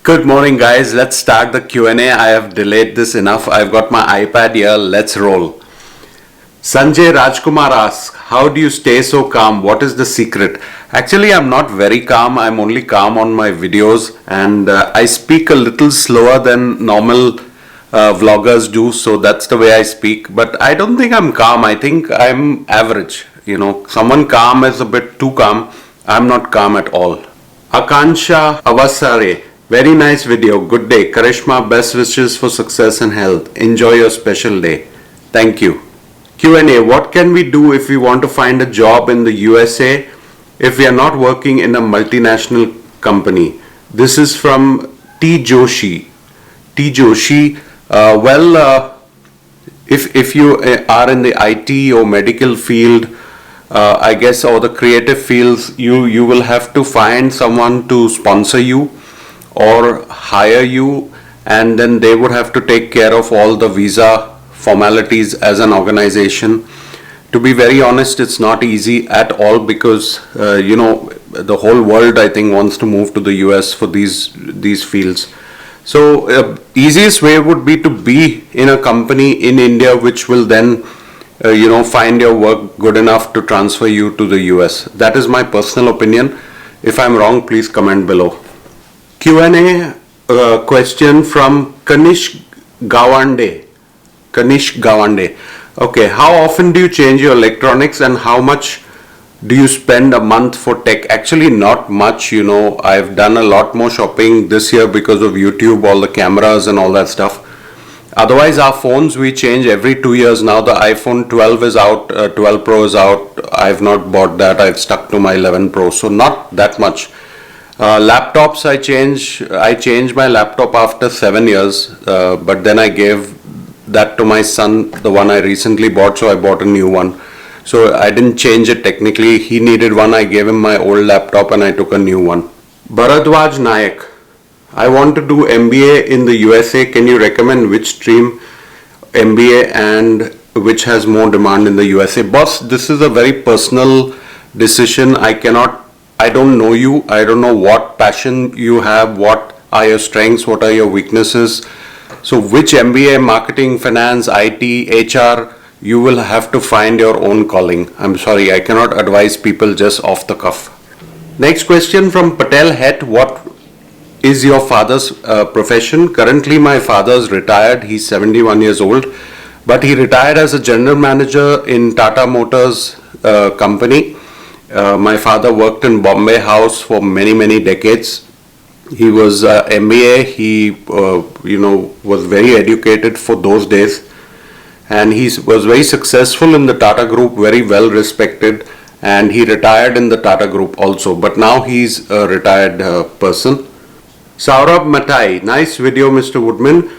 Good morning, guys. Let's start the Q&A. I have delayed this enough. I've got my iPad here. Let's roll. Sanjay Rajkumar asks, how do you stay so calm? What is the secret? Actually, I'm not very calm. I'm only calm on my videos, and I speak a little slower than normal vloggers do. So that's the way I speak. But I don't think I'm calm. I think I'm average. Someone calm is a bit too calm. I'm not calm at all. Akansha Avasare. Very nice video. Good day. Karishma, best wishes for success and health. Enjoy your special day. Thank you. Q&A. What can we do if we want to find a job in the USA if we are not working in a multinational company? This is from T. Joshi. T. Joshi. If you are in the IT or medical field, I guess, or the creative fields, you will have to find someone to sponsor you or hire you, and then they would have to take care of all the visa formalities as an organization. To be very honest, it's not easy at all because the whole world, I think, wants to move to the US for these fields. So easiest way would be to be in a company in India which will then find your work good enough to transfer you to the US. That is my personal opinion. If I'm wrong, please comment below. Q&A question from Kanish Gawande. Okay, how often do you change your electronics and how much do you spend a month for tech? Actually, not much. I've done a lot more shopping this year because of YouTube, all the cameras and all that stuff. Otherwise, our phones we change every 2 years now. The iPhone 12 is out, 12 Pro is out. I've not bought that. I've stuck to my 11 Pro, so not that much. Laptops I changed my laptop after 7 years, but then I gave that to my son, the one I recently bought, so I bought a new one. So I didn't change it technically. He needed one. I gave him my old laptop and I took a new one. Bharadwaj Nayak. I want to do MBA in the USA. Can you recommend which stream MBA and which has more demand in the USA? Boss, this is a very personal decision. I don't know you. I don't know what passion you have, what are your strengths, what are your weaknesses. So which MBA, marketing, finance, IT, HR, you will have to find your own calling. I'm sorry, I cannot advise people just off the cuff. Next question from Patel Het. What is your father's profession? Currently my father is retired. He's 71 years old, but he retired as a general manager in Tata Motors company. My father worked in Bombay House for many decades. He was MBA. He was very educated for those days, and he was very successful in the Tata Group, very well respected, and he retired in the Tata Group also, but now he's a retired person. Saurabh Matai, nice video, Mr. Woodman.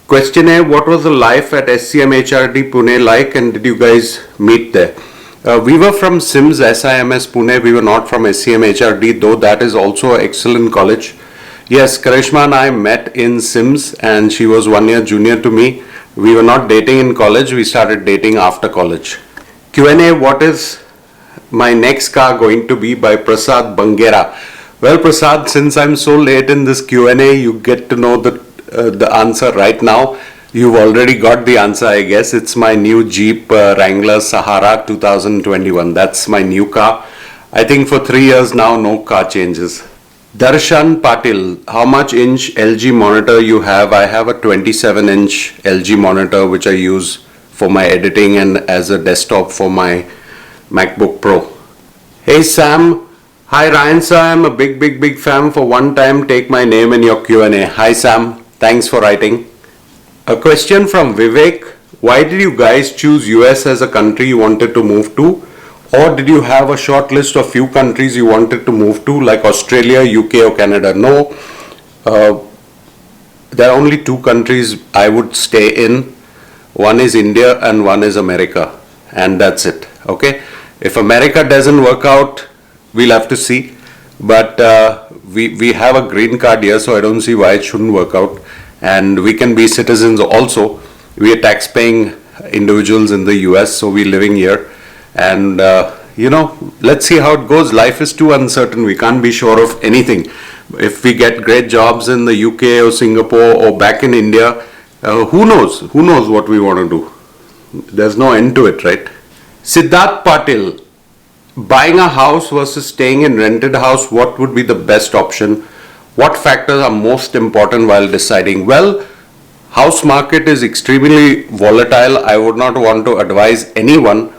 Question A, what was the life at SCM HRD Pune like, and did you guys meet there? We were from SIMS SIMS Pune. We were not from SCM HRD, though that is also an excellent college. Yes, Karishma and I met in SIMS, and she was 1 year junior to me. We were not dating in college. We started dating after college. Q&A, what is my next car going to be, by Prasad Bangera. Well, Prasad, since I'm so late in this Q&A, you get to know the answer right now. You've already got the answer, I guess. It's my new Jeep Wrangler Sahara 2021. That's my new car. I think for 3 years now, no car changes. Darshan Patil, how much inch LG monitor you have? I have a 27-inch LG monitor which I use for my editing and as a desktop for my MacBook Pro. Hey Sam. Hi Ryan sir, I'm a big fan. For one time, take my name in your Q&A. Hi Sam, thanks for writing. A question from Vivek. Why did you guys choose US as a country you wanted to move to? Or did you have a short list of few countries you wanted to move to, like Australia, UK or Canada? No, there are only 2 countries I would stay in. One is India and one is America. And that's it, okay? If America doesn't work out, we'll have to see. But we have a green card here, so I don't see why it shouldn't work out. And we can be citizens also. We are tax-paying individuals in the US, so we're living here. And let's see how it goes. Life is too uncertain. We can't be sure of anything. If we get great jobs in the UK or Singapore or back in India, who knows? Who knows what we want to do? There's no end to it, right? Siddharth Patil, buying a house versus staying in rented house, what would be the best option? What factors are most important while deciding? Well, house market is extremely volatile. I would not want to advise anyone.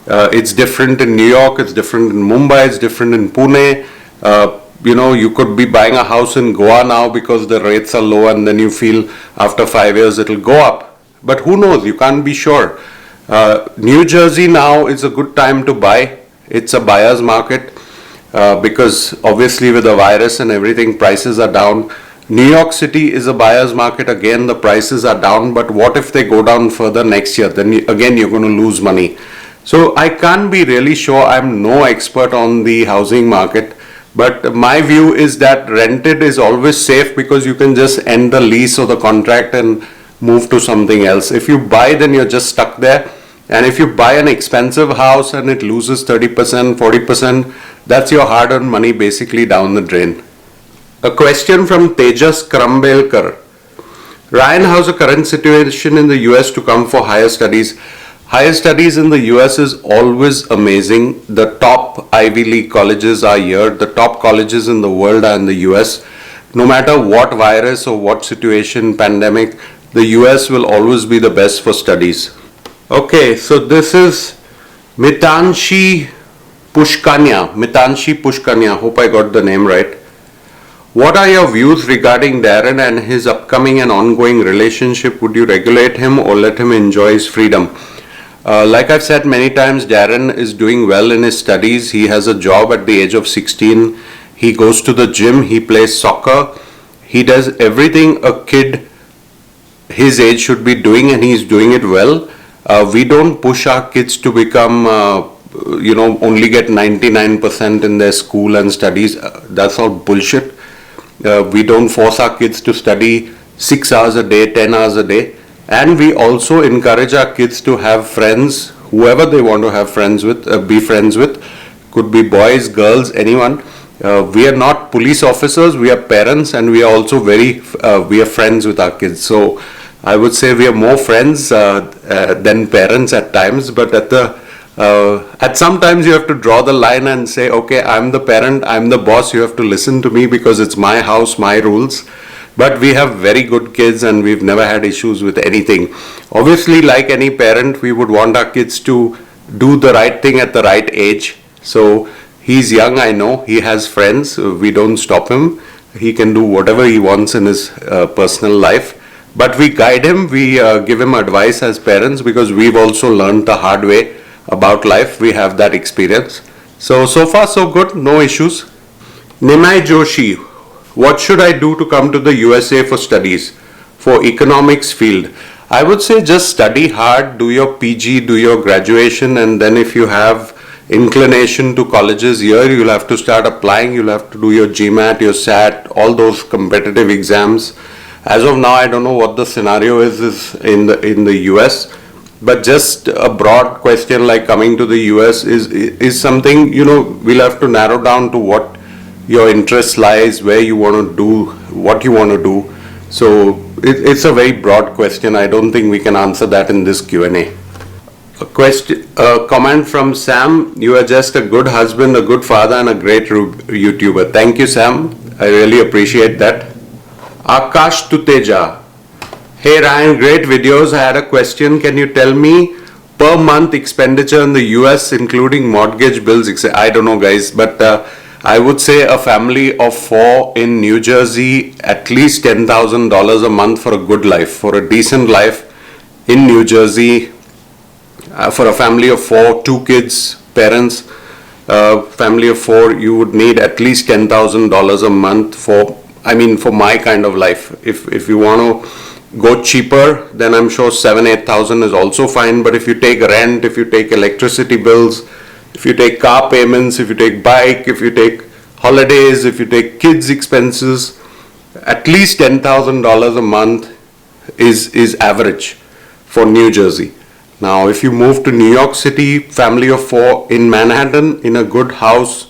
It's different in New York, it's different in Mumbai, it's different in Pune. You could be buying a house in Goa now because the rates are low, and then you feel after 5 years it'll go up. But who knows? You can't be sure. New Jersey now is a good time to buy. It's a buyer's market because obviously with the virus and everything, prices are down. New York City is a buyer's market. Again, the prices are down. But what if they go down further next year? Then again, you're going to lose money. So I can't be really sure. I'm no expert on the housing market. But my view is that rented is always safe because you can just end the lease or the contract and move to something else. If you buy, then you're just stuck there. And if you buy an expensive house and it loses 30%, 40%, that's your hard-earned money basically down the drain. A question from Tejas Krambelkar. Ryan, how's the current situation in the US to come for higher studies? Higher studies in the US is always amazing. The top Ivy League colleges are here. The top colleges in the world are in the US. No matter what virus or what situation, pandemic, the US will always be the best for studies. Okay, so this is Mitanshi Pushkanya. Hope I got the name right. What are your views regarding Darren and his upcoming and ongoing relationship? Would you regulate him or let him enjoy his freedom? Like I've said many times, Darren is doing well in his studies. He has a job at the age of 16. He goes to the gym. He plays soccer. He does everything a kid his age should be doing, and he's doing it well. We don't push our kids to become, only get 99% in their school and studies. That's all bullshit. We don't force our kids to study 6 hours a day, 10 hours a day. And we also encourage our kids to have friends, whoever they want to have friends with, be friends with. Could be boys, girls, anyone. We are not police officers, we are parents, and we are also we are friends with our kids. So I would say we are more friends than parents at times, but at sometimes you have to draw the line and say, okay, I'm the parent, I'm the boss, you have to listen to me because it's my house, my rules. But we have very good kids and we've never had issues with anything. Obviously, like any parent, we would want our kids to do the right thing at the right age. So he's young, I know, he has friends, we don't stop him. He can do whatever he wants in his personal life. But we guide him, we give him advice as parents because we've also learned the hard way about life. We have that experience. So far so good, no issues. Nimai Joshi, what should I do to come to the USA for studies, for economics field? I would say just study hard, do your PG, do your graduation, and then if you have inclination to colleges here, you'll have to start applying, you'll have to do your GMAT, your SAT, all those competitive exams. As of now, I don't know what the scenario is in the US, but just a broad question like coming to the US is something, we'll have to narrow down to what your interest lies, where you want to do, what you want to do. So it's a very broad question. I don't think we can answer that in this Q&A. A comment from Sam, you are just a good husband, a good father, and a great YouTuber. Thank you, Sam. I really appreciate that. Akash Tuteja, hey Ryan, great videos. I had a question. Can you tell me per month expenditure in the US, including mortgage bills, etc.? I don't know, guys, but I would say a family of 4 in New Jersey, at least $10,000 a month for a good life, for a decent life in New Jersey. For a family of 4, 2 kids, parents, family of 4, you would need at least $10,000 a month for my kind of life. If you want to go cheaper, then I'm sure 7,000-8,000 is also fine. But if you take rent, if you take electricity bills, if you take car payments, if you take bike, if you take holidays, if you take kids expenses, at least $10,000 a month is average for New Jersey. Now, if you move to New York City, family of four in Manhattan, in a good house,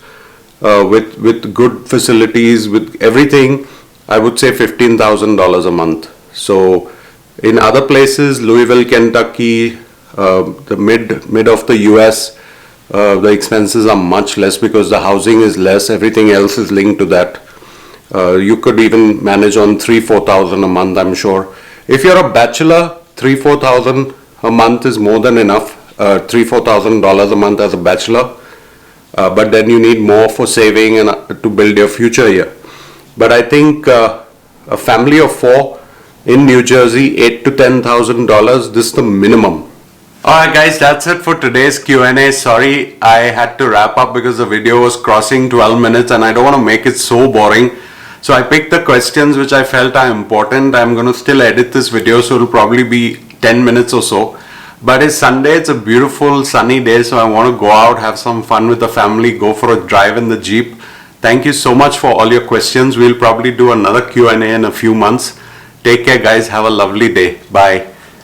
with good facilities, with everything, I would say $15,000 a month. So, in other places, Louisville, Kentucky, the mid of the U.S., the expenses are much less because the housing is less. Everything else is linked to that. You could even manage on 3,000-4,000 a month, I'm sure. If you're a bachelor, 3,000-4,000 a month is more than enough. $3,000-4,000 a month as a bachelor. But then you need more for saving and to build your future here. But I think a family of four in New Jersey, $8,000 to $10,000, this is the minimum. Alright guys, that's it for today's Q&A. Sorry I had to wrap up because the video was crossing 12 minutes and I don't want to make it so boring. So I picked the questions which I felt are important. I'm going to still edit this video, so it'll probably be 10 minutes or so. But it's Sunday, it's a beautiful sunny day, so I want to go out, have some fun with the family, go for a drive in the Jeep. Thank you so much for all your questions. We'll probably do another Q&A in a few months. Take care guys, have a lovely day. Bye.